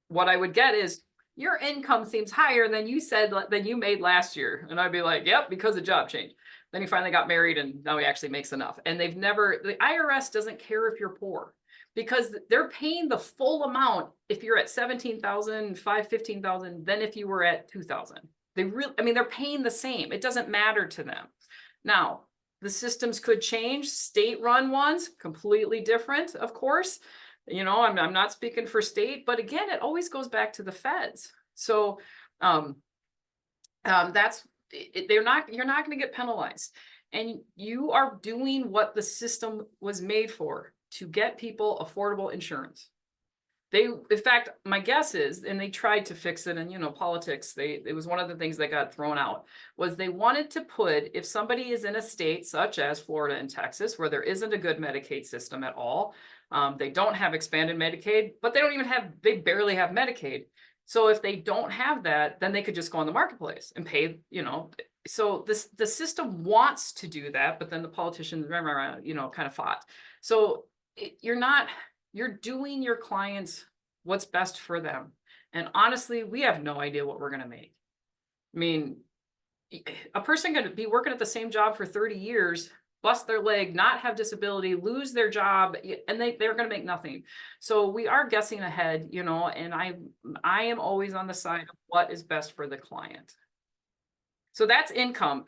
What I would get is, your income seems higher than you said than you made last year. And I'd be like, yep, because of job change. Then he finally got married and now he actually makes enough. And the IRS doesn't care if you're poor, because they're paying the full amount if you're at 17,000, 15,000 than if you were at 2,000. They're paying the same. It doesn't matter to them. Now, the systems could change. State-run ones, completely different, of course. You know, I'm not speaking for state, but again, it always goes back to the feds. So, that's, you're not going to get penalized. And you are doing what the system was made for, to get people affordable insurance. They, in fact, my guess is, and they tried to fix it, and you know, politics, it was one of the things that got thrown out, was they wanted to put, if somebody is in a state such as Florida and Texas, where there isn't a good Medicaid system at all, they don't have expanded Medicaid, but they barely have Medicaid. So if they don't have that, then they could just go on the marketplace and pay, you know. So the system wants to do that, but then the politicians, you know, kind of fought. So you're doing your clients what's best for them. And honestly, we have no idea what we're going to make. I mean, a person could be working at the same job for 30 years, bust their leg, not have disability, lose their job, and they're going to make nothing. So we are guessing ahead, you know, and I am always on the side of what is best for the client. So that's income.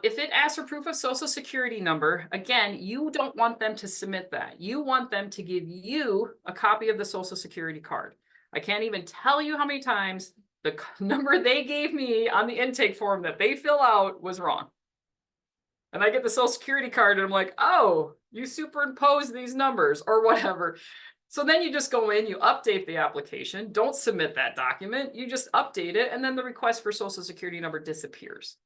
If it asks for proof of social security number, again, you don't want them to submit that. You want them to give you a copy of the social security card. I can't even tell you how many times the number they gave me on the intake form that they fill out was wrong. And I get the social security card and I'm like, oh, you superimpose these numbers or whatever. So then you just go in, you update the application, don't submit that document, you just update it, and then the request for social security number disappears.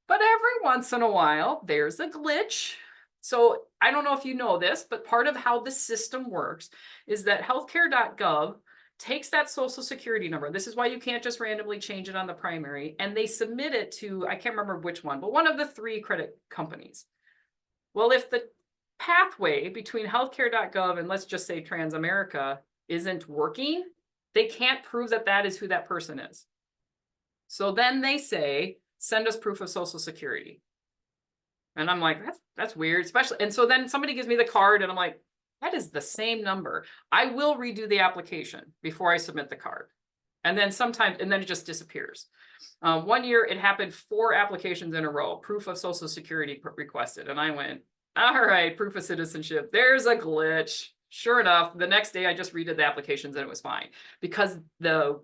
But every once in a while, there's a glitch. So I don't know if you know this, but part of how the system works is that healthcare.gov takes that social security number. This is why you can't just randomly change it on the primary, and they submit it to, I can't remember which one, but one of the 3 credit companies. Well, if the pathway between healthcare.gov and let's just say Transamerica isn't working, they can't prove that that is who that person is. So then they say, send us proof of social security. And I'm like, that's weird, especially. And so then somebody gives me the card and I'm like, that is the same number. I will redo the application before I submit the card. And then it just disappears. One year it happened 4 applications in a row, proof of social security requested. And I went, all right, proof of citizenship, there's a glitch. Sure enough, the next day I just redid the applications and it was fine because the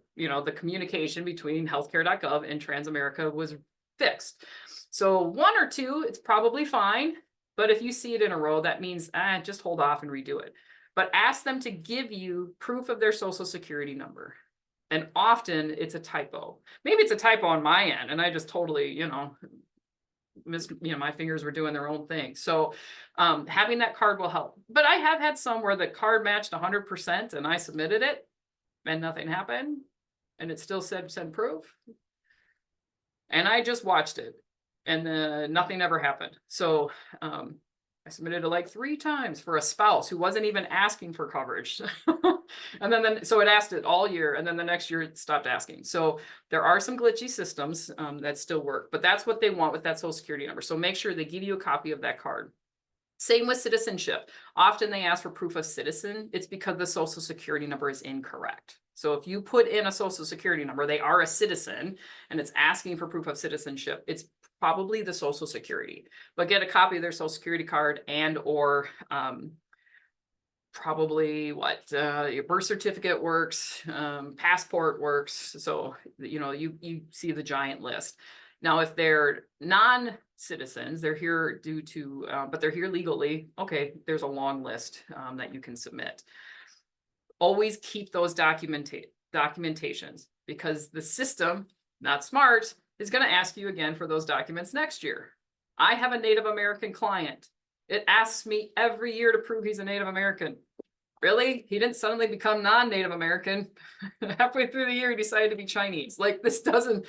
communication between healthcare.gov and Transamerica was fixed. So 1 or 2, it's probably fine. But if you see it in a row, that means just hold off and redo it. But ask them to give you proof of their social security number. And often it's a typo. Maybe it's a typo on my end and I just totally, my fingers were doing their own thing. So having that card will help. But I have had some where the card matched 100% and I submitted it and nothing happened and it still said send proof. And I just watched it and nothing ever happened. So I submitted it like 3 times for a spouse who wasn't even asking for coverage. And so it asked it all year. And then the next year it stopped asking. So there are some glitchy systems that still work, but that's what they want with that social security number. So make sure they give you a copy of that card. Same with citizenship. Often they ask for proof of citizen. It's because the social security number is incorrect. So if you put in a social security number, they are a citizen and it's asking for proof of citizenship, it's probably the social security, but get a copy of their social security card and or probably your birth certificate works, passport works. So, you see the giant list. Now, if they're non-citizens, they're here but they're here legally. Okay, there's a long list that you can submit. Always keep those documentations because the system, not smart, is going to ask you again for those documents next year. I have a Native American client. It asks me every year to prove he's a Native American. Really? He didn't suddenly become non-Native American. Halfway through the year, he decided to be Chinese. Like this doesn't,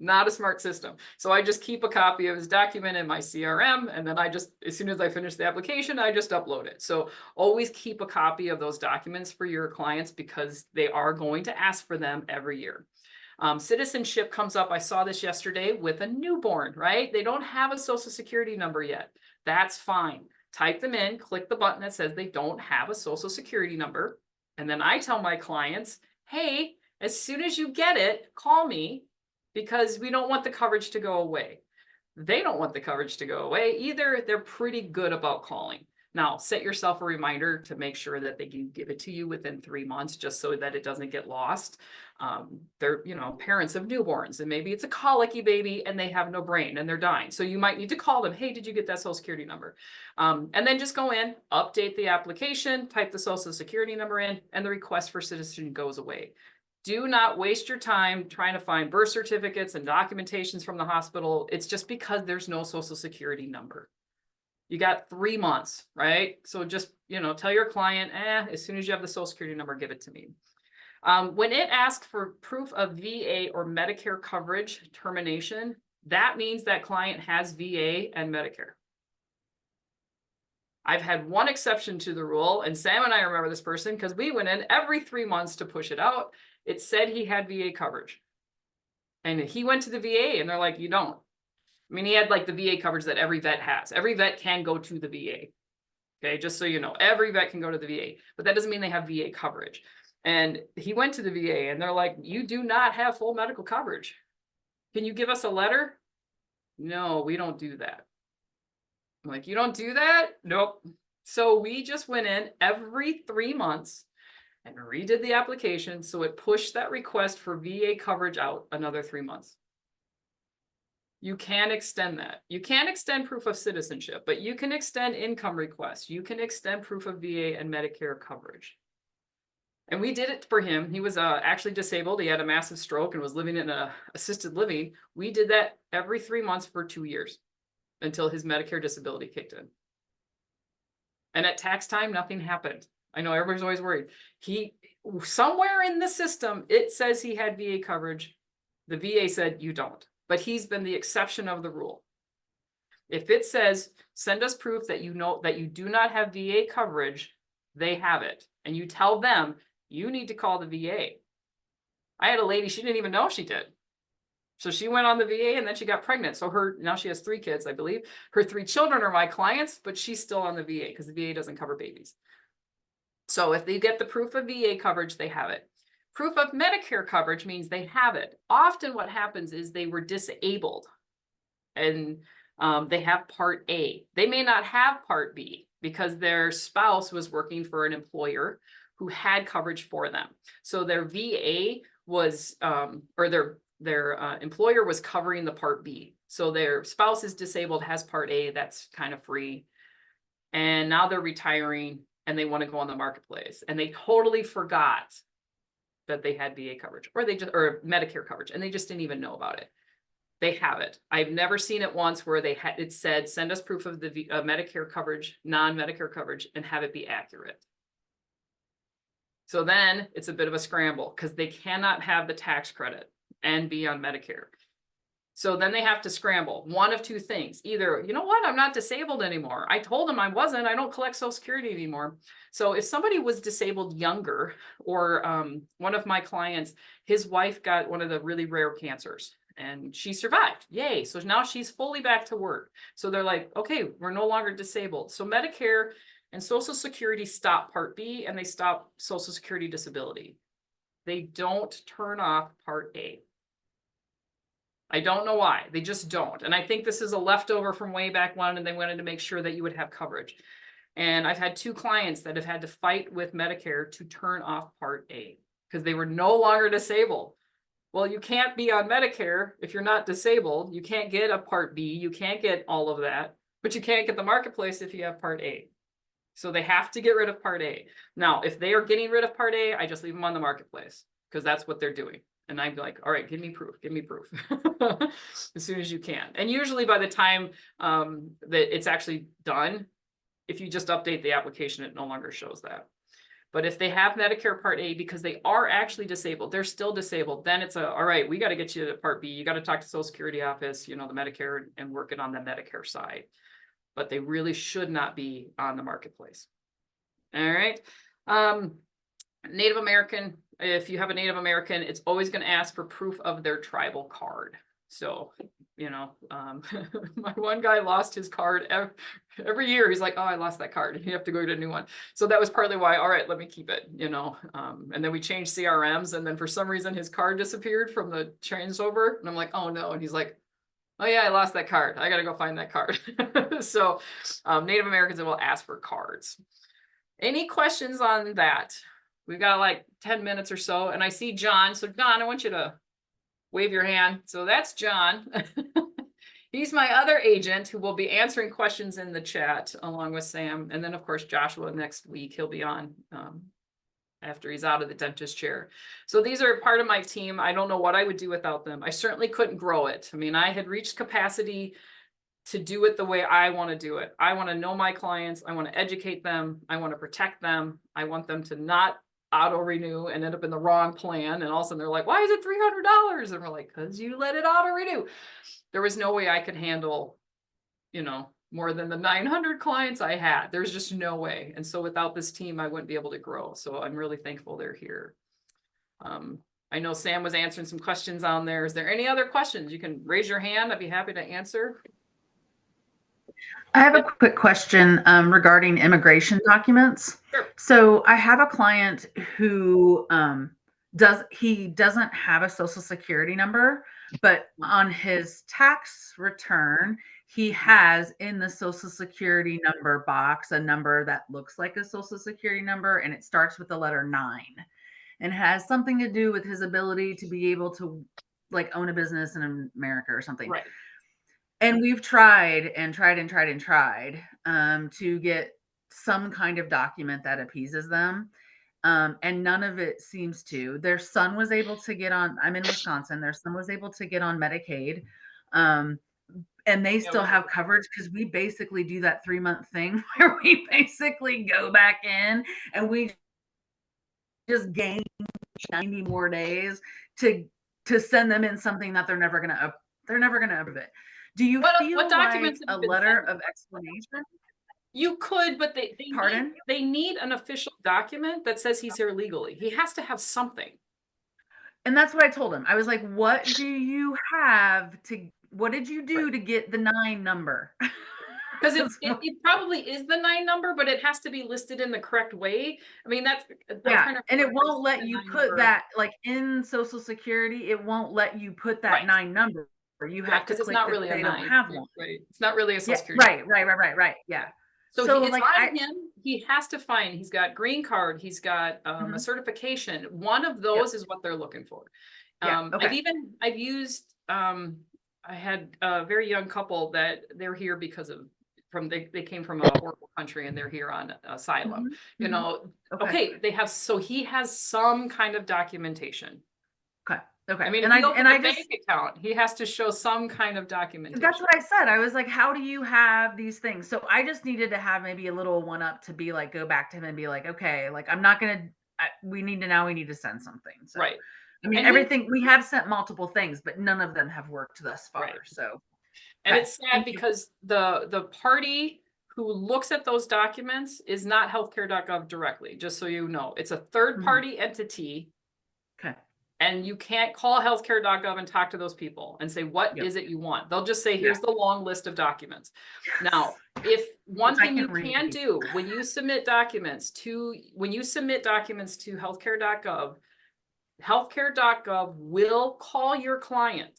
not a smart system. So I just keep a copy of his document in my CRM. And then as soon as I finish the application, I just upload it. So always keep a copy of those documents for your clients because they are going to ask for them every year. Citizenship comes up. I saw this yesterday with a newborn, right? They don't have a social security number yet. That's fine. Type them in, click the button that says they don't have a social security number. And then I tell my clients, hey, as soon as you get it, call me because we don't want the coverage to go away. They don't want the coverage to go away either. They're pretty good about calling. Now, set yourself a reminder to make sure that they can give it to you within 3 months, just so that it doesn't get lost. They're, you know, parents of newborns, and maybe it's a colicky baby and they have no brain and they're dying. So you might need to call them. Hey, did you get that social security number? And then just go in, update the application, type the social security number in, and the request for citizenship goes away. Do not waste your time trying to find birth certificates and documentations from the hospital. It's just because there's no social security number. You got 3 months, right? So just, you know, tell your client, as soon as you have the social security number, give it to me. When it asks for proof of VA or Medicare coverage termination, that means that client has VA and Medicare. I've had one exception to the rule, and Sam and I remember this person because we went in every 3 months to push it out. It said he had VA coverage. And he went to the VA and they're like, you don't. I mean, he had like the VA coverage that every vet has. Every vet can go to the VA. Okay, just so you know, every vet can go to the VA, but that doesn't mean they have VA coverage. And he went to the VA and they're like, you do not have full medical coverage. Can you give us a letter? No, we don't do that. I'm like, you don't do that? Nope. So we just went in every 3 months and redid the application. So it pushed that request for VA coverage out another 3 months. You can extend that. You can't extend proof of citizenship, but you can extend income requests. You can extend proof of VA and Medicare coverage. And we did it for him. He was actually disabled. He had a massive stroke and was living in a assisted living. We did that every 3 months for 2 years until his Medicare disability kicked in. And at tax time, nothing happened. I know everybody's always worried. Somewhere in the system, it says he had VA coverage. The VA said you don't, but he's been the exception of the rule. If it says, send us proof that you know that you do not have VA coverage, they have it. And you tell them, you need to call the VA. I had a lady, she didn't even know she did. So she went on the VA and then she got pregnant. So now she has 3 kids, I believe. Her 3 children are my clients, but she's still on the VA because the VA doesn't cover babies. So if they get the proof of VA coverage, they have it. Proof of Medicare coverage means they have it. Often what happens is they were disabled and they have Part A. They may not have Part B because their spouse was working for an employer who had coverage for them. So their VA was, or their employer was covering the Part B. So their spouse is disabled, has Part A, that's kind of free. And now they're retiring and they want to go on the marketplace. And they totally forgot that they had VA coverage or Medicare coverage, and they just didn't even know about it. They have it. I've never seen it once where it said, send us proof of the Medicare coverage, non-Medicare coverage, and have it be accurate. So then it's a bit of a scramble because they cannot have the tax credit and be on Medicare. So then they have to scramble. One of 2 things. Either, you know what, I'm not disabled anymore. I told them I wasn't. I don't collect Social Security anymore. So if somebody was disabled younger, or one of my clients, his wife got one of the really rare cancers and she survived. Yay. So now she's fully back to work. So they're like, okay, we're no longer disabled. So Medicare and Social Security stop Part B and they stop Social Security disability. They don't turn off Part A. I don't know why. They just don't. And I think this is a leftover from way back when, and they wanted to make sure that you would have coverage. And I've had 2 clients that have had to fight with Medicare to turn off Part A because they were no longer disabled. Well, you can't be on Medicare if you're not disabled. You can't get a Part B. You can't get all of that, but you can't get the marketplace if you have Part A. So they have to get rid of Part A. Now, if they are getting rid of Part A, I just leave them on the marketplace because that's what they're doing. And I'd be like, all right, give me proof as soon as you can. And usually by the time that it's actually done, if you just update the application, it no longer shows that. But if they have Medicare Part A because they are actually disabled, they're still disabled, then it's all right, we got to get you to Part B. You got to talk to Social Security office, the Medicare, and work it on the Medicare side. But they really should not be on the marketplace. All right. Native American, if you have a Native American, it's always going to ask for proof of their tribal card. So, my one guy lost his card every year. He's like, oh, I lost that card. You have to go get a new one. So that was partly why, all right, let me keep it, and then we changed CRMs. And then for some reason, his card disappeared from the changeover. And I'm like, oh no. And he's like, Oh yeah, I lost that card. I gotta go find that card. So Native Americans will ask for cards. Any questions on that? We've got like 10 minutes or so, and I see John. So John, I want you to wave your hand. So that's John. He's my other agent who will be answering questions in the chat along with Sam. And then of course, Joshua next week, he'll be on after he's out of the dentist chair. So these are part of my team. I don't know what I would do without them. I certainly couldn't grow it. I mean, I had reached capacity to do it the way I want to do it. I want to know my clients. I want to educate them. I want to protect them. I want them to not auto renew and end up in the wrong plan. And all of a sudden they're like, why is it $300? And we're like, because you let it auto renew. There was no way I could handle, you know, more than the 900 clients I had. There's just no way. And so without this team, I wouldn't be able to grow. So I'm really thankful they're here. I know Sam was answering some questions on there. Is there any other questions? You can raise your hand. I'd be happy to answer. I have a quick question regarding immigration documents. Sure. So I have a client who doesn't have a social security number, but on his tax return, he has in the social security number box a number that looks like a social security number, and it starts with the letter 9 and has something to do with his ability to be able to like own a business in America or something. Right. And we've tried to get some kind of document that appeases them. And none of it seems to. Their son was able to get on, I'm in Wisconsin, their son was able to get on Medicaid. And they still have coverage because we basically do that 3-month thing where we basically go back in and we just gain 90 more days to send them in something that they're never gonna approve it. Do you feel what documents like a letter of explanation? You could, but they Pardon? Need an official document that says he's here legally. He has to have something. And that's what I told him. I was like, what did you do to get the 9 number? Because it probably is the 9 number, but it has to be listed in the correct way. I mean, and it won't let you put that like in Social Security. It won't let you put that 9 number. You have to click it's not that really they a don't 9. have one. Right. It's not really a Social Security. Right. Yeah. So it's like on him. He has to find. He's got green card. He's got a certification. One of those is what they're looking for. I've used. I had a very young couple that they're here because of they came from a horrible country and they're here on asylum. You know, they have, so he has some kind of documentation. Okay. I mean, and if he opens a I bank account, he has to show some kind of documentation. That's what I said. I was like, how do you have these things? So I just needed to have maybe a little one up to be like, go back to him and be like, okay, like I'm not gonna. We need to send something. So, right. I mean, everything we have sent multiple things, but none of them have worked thus far. Right. So, and it's sad because the party who looks at those documents is not healthcare.gov directly, just so you know. It's a third party entity. Okay. And you can't call healthcare.gov and talk to those people and say, what is it you want? They'll just say, here's the long list of documents. Now, if one thing you can do when you submit documents to healthcare.gov, healthcare.gov will call your client.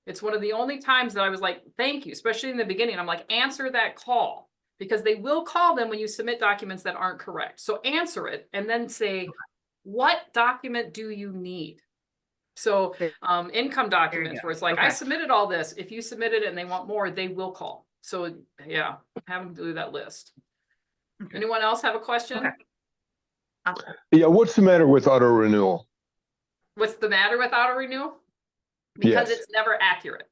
It's one of the only times that I was like, thank you, especially in the beginning. I'm like, answer that call, because they will call them when you submit documents that aren't correct. So answer it and then say, what document do you need? So income documents where it's like, I submitted all this. If you submitted it and they want more, they will call. So yeah, have them do that list. Anyone else have a question? Yeah, what's the matter with auto renewal? What's the matter with auto renewal? Because it's never accurate.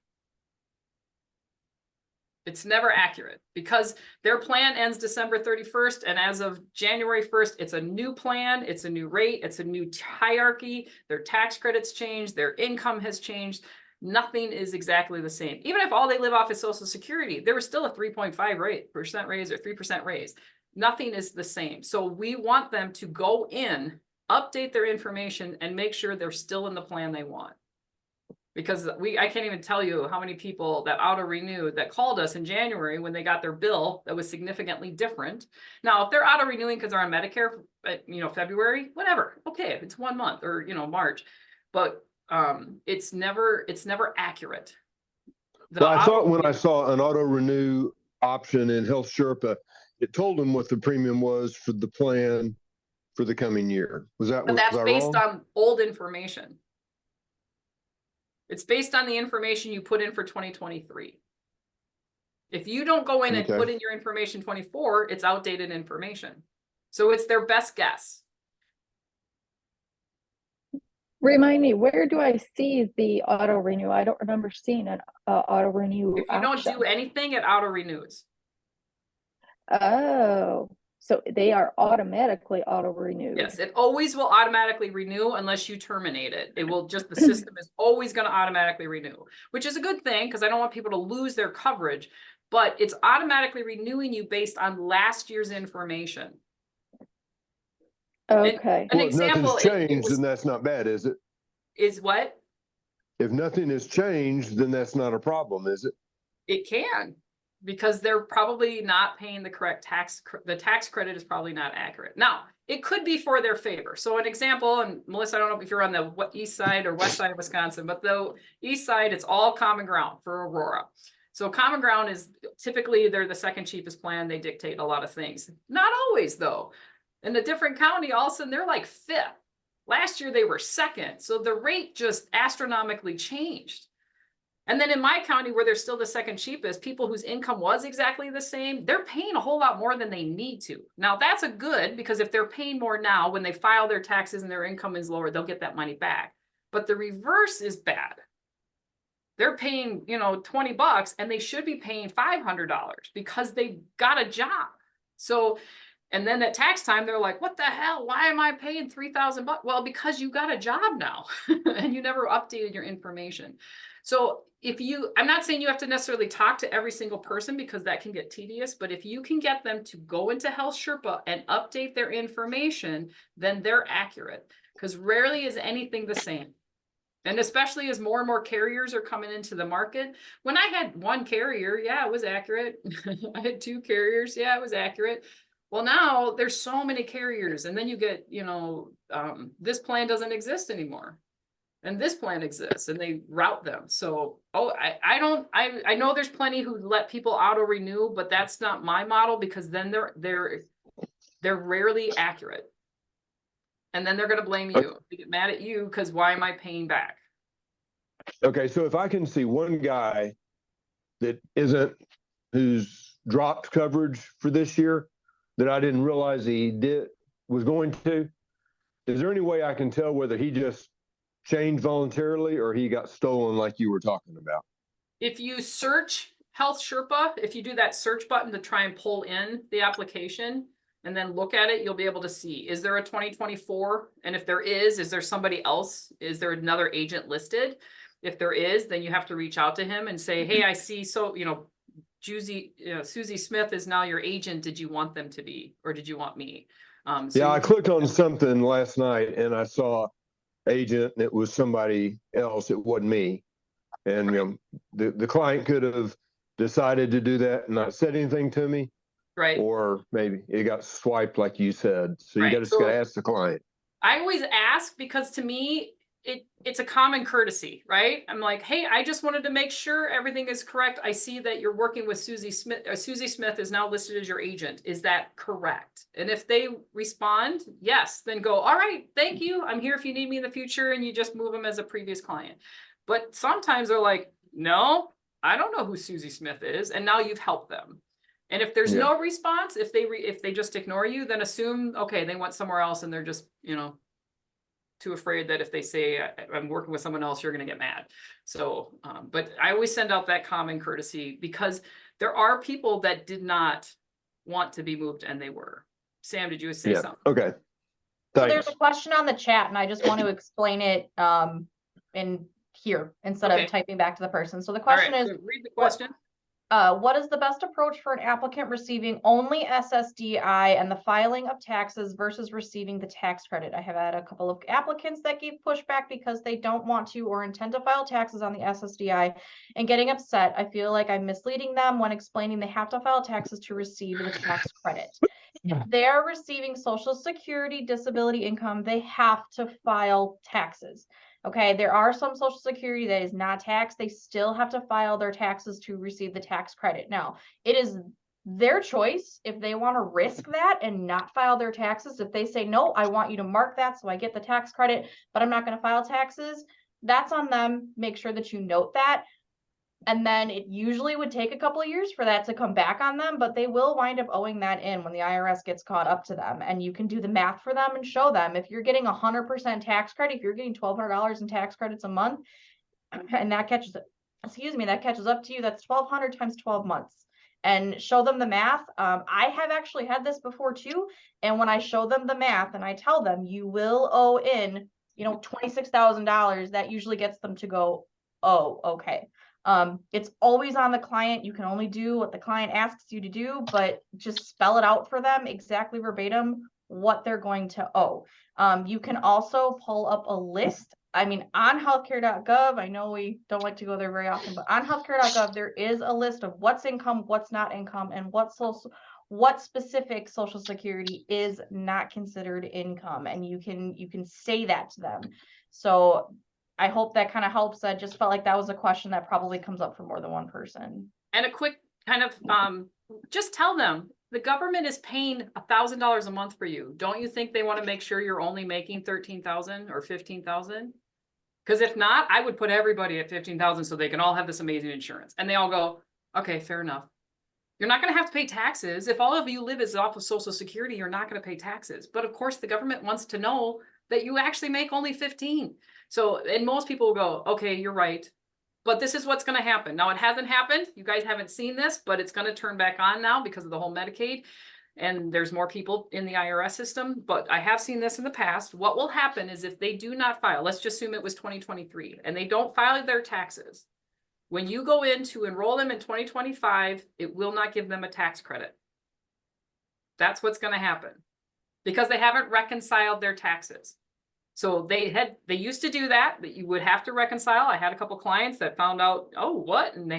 It's never accurate because their plan ends December 31st. And as of January 1st, it's a new plan. It's a new rate. It's a new hierarchy. Their tax credits changed. Their income has changed. Nothing is exactly the same. Even if all they live off is Social Security, there was still a 3.5% raise or 3% raise. Nothing is the same. So we want them to go in, update their information, and make sure they're still in the plan they want. Because I can't even tell you how many people that auto renewed that called us in January when they got their bill that was significantly different. Now, if they're auto renewing because they're on Medicare, February, whatever, okay, if it's 1 month or March, but it's never accurate. Well, I thought when I auto- saw an auto renew option in Health Sherpa, it told them what the premium was for the plan for the coming year. Was But that's I based wrong? on old information. It's based on the information you put in for 2023. If you don't go in and Okay. put in your information 24, it's outdated information. So it's their best guess. Remind me, where do I see the auto renew? I don't remember seeing an auto renew If you don't option. do anything, it auto renews. Oh, so they are automatically auto renewed. Yes, it always will automatically renew unless you terminate it. It will just, the system is always going to automatically renew, which is a good thing because I don't want people to lose their coverage, but it's automatically renewing you based on last year's information. Okay. An Well, if example, nothing's changed, then that's not bad, is it? is what? If nothing has changed, then that's not a problem, is it? It can, because they're probably not paying the correct tax. The tax credit is probably not accurate. Now, it could be for their favor. So an example, and Melissa, I don't know if you're on the east side or west side of Wisconsin, but the east side, it's all common ground for Aurora. So common ground is typically they're the second cheapest plan. They dictate a lot of things. Not always though. In a different county, all of a sudden they're like fifth. Last year they were second. So the rate just astronomically changed. And then in my county, where they're still the second cheapest, people whose income was exactly the same, they're paying a whole lot more than they need to. Now that's a good, because if they're paying more now, when they file their taxes and their income is lower, they'll get that money back. But the reverse is bad. They're paying, $20 and they should be paying $500 because they got a job. So, and then at tax time, they're like, what the hell? Why am I paying $3,000? Well, because you got a job now and you never updated your information. So I'm not saying you have to necessarily talk to every single person because that can get tedious, but if you can get them to go into Health Sherpa and update their information, then they're accurate, because rarely is anything the same. And especially as more and more carriers are coming into the market. When I had one carrier, yeah, it was accurate. I had two carriers, yeah, it was accurate. Well, now there's so many carriers, and then you get, this plan doesn't exist anymore. And this plan exists, and they route them. So, I know there's plenty who let people auto renew, but that's not my model, because then they're rarely accurate. And then they're going to blame you. They get mad at you because why am I paying back? Okay, so if I can see one guy who's dropped coverage for this year that I didn't realize he was going to, is there any way I can tell whether he just changed voluntarily or he got stolen like you were talking about? If you search Health Sherpa, if you do that search button to try and pull in the application and then look at it, you'll be able to see, is there a 2024? And if there is there somebody else? Is there another agent listed? If there is, then you have to reach out to him and say, hey, I see, so, Susie Smith is now your agent. Did you want them to be, or did you want me? Yeah, I clicked on something last night and I saw agent and it was somebody else. It wasn't me. And the client could have decided to do that and not said anything to me. Right. Or maybe it got swiped like you said. So you Right. just got to ask the client. I always ask, because to me, it's a common courtesy, right? I'm like, hey, I just wanted to make sure everything is correct. I see that you're working with Susie Smith. Susie Smith is now listed as your agent. Is that correct? And if they respond, yes, then go, all right, thank you. I'm here if you need me in the future, and you just move them as a previous client. But sometimes they're like, no, I don't know who Susie Smith is. And now you've helped them. And if there's no response, if they just ignore you, then assume, okay, they went somewhere else and they're just, too afraid that if they say I'm working with someone else, you're going to get mad. So, but I always send out that common courtesy, because there are people that did not want to be moved and they were. Sam, did you say something? Okay. So there's a question on the chat and I just want to explain it in here instead of typing back to the person. So the question is, so read the question. What is the best approach for an applicant receiving only SSDI and the filing of taxes versus receiving the tax credit? I have had a couple of applicants that gave pushback because they don't want to or intend to file taxes on the SSDI and getting upset. I feel like I'm misleading them when explaining they have to file taxes to receive the tax credit. If they're receiving Social Security, disability income, they have to file taxes. Okay, there are some Social Security that is not taxed. They still have to file their taxes to receive the tax credit. Now, it is their choice if they want to risk that and not file their taxes. If they say, no, I want you to mark that so I get the tax credit, but I'm not going to file taxes, that's on them. Make sure that you note that. And then it usually would take a couple of years for that to come back on them, but they will wind up owing that in when the IRS gets caught up to them. And you can do the math for them and show them if you're getting 100% tax credit, if you're getting $1,200 in tax credits a month, and that catches, that catches up to you, that's 1,200 times 12 months. And show them the math. I have actually had this before too. And when I show them the math and I tell them you will owe in, $26,000, that usually gets them to go, oh, okay. It's always on the client. You can only do what the client asks you to do, but just spell it out for them exactly verbatim what they're going to owe. You can also pull up a list. I mean, on healthcare.gov, I know we don't like to go there very often, but on healthcare.gov, there is a list of what's income, what's not income, and what specific Social Security is not considered income. And you can say that to them. So I hope that kind of helps. I just felt like that was a question that probably comes up for more than one person. And a quick kind of, just tell them the government is paying $1,000 a month for you. Don't you think they want to make sure you're only making 13,000 or 15,000? Because if not, I would put everybody at 15,000 so they can all have this amazing insurance. And they all go, okay, fair enough. You're not going to have to pay taxes. If all of you live as off of Social Security, you're not going to pay taxes. But of course, the government wants to know that you actually make only 15. So, and most people will go, okay, you're right. But this is what's going to happen. Now, it hasn't happened. You guys haven't seen this, but it's going to turn back on now because of the whole Medicaid. And there's more people in the IRS system, but I have seen this in the past. What will happen is if they do not file, let's just assume it was 2023, and they don't file their taxes, when you go in to enroll them in 2025, it will not give them a tax credit. That's what's going to happen because they haven't reconciled their taxes. So they used to do that you would have to reconcile. I had a couple clients that found out, oh, what? And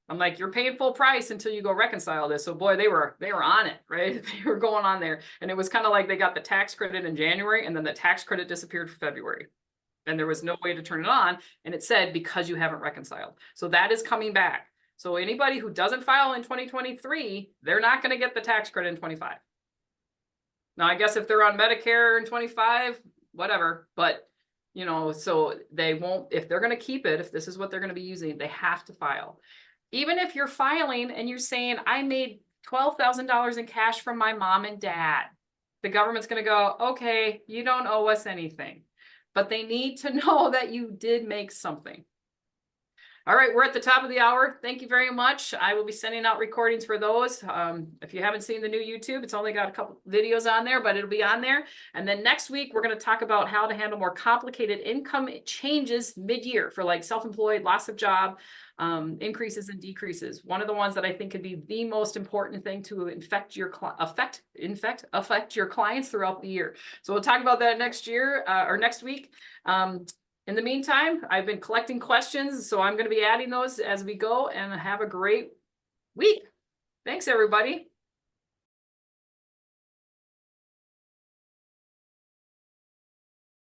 I'm like, you're paying full price until you go reconcile this. So boy, they were on it, right? They were going on there. And it was kind of like they got the tax credit in January and then the tax credit disappeared for February. And there was no way to turn it on. And it said, because you haven't reconciled. So that is coming back. So anybody who doesn't file in 2023, they're not going to get the tax credit in 25. Now, I guess if they're on Medicare in 25, whatever, but so they won't, if they're going to keep it, if this is what they're going to be using, they have to file. Even if you're filing and you're saying, I made $12,000 in cash from my mom and dad, the government's going to go, okay, you don't owe us anything, but they need to know that you did make something. All right, we're at the top of the hour. Thank you very much. I will be sending out recordings for those. If you haven't seen the new YouTube, it's only got a couple videos on there, but it'll be on there. And then next week, we're going to talk about how to handle more complicated income changes mid-year for like self-employed, loss of job, increases and decreases. One of the ones that I think could be the most important thing to affect your clients throughout the year. So we'll talk about that next year or next week. In the meantime, I've been collecting questions, so I'm going to be adding those as we go, and have a great week. Thanks, everybody.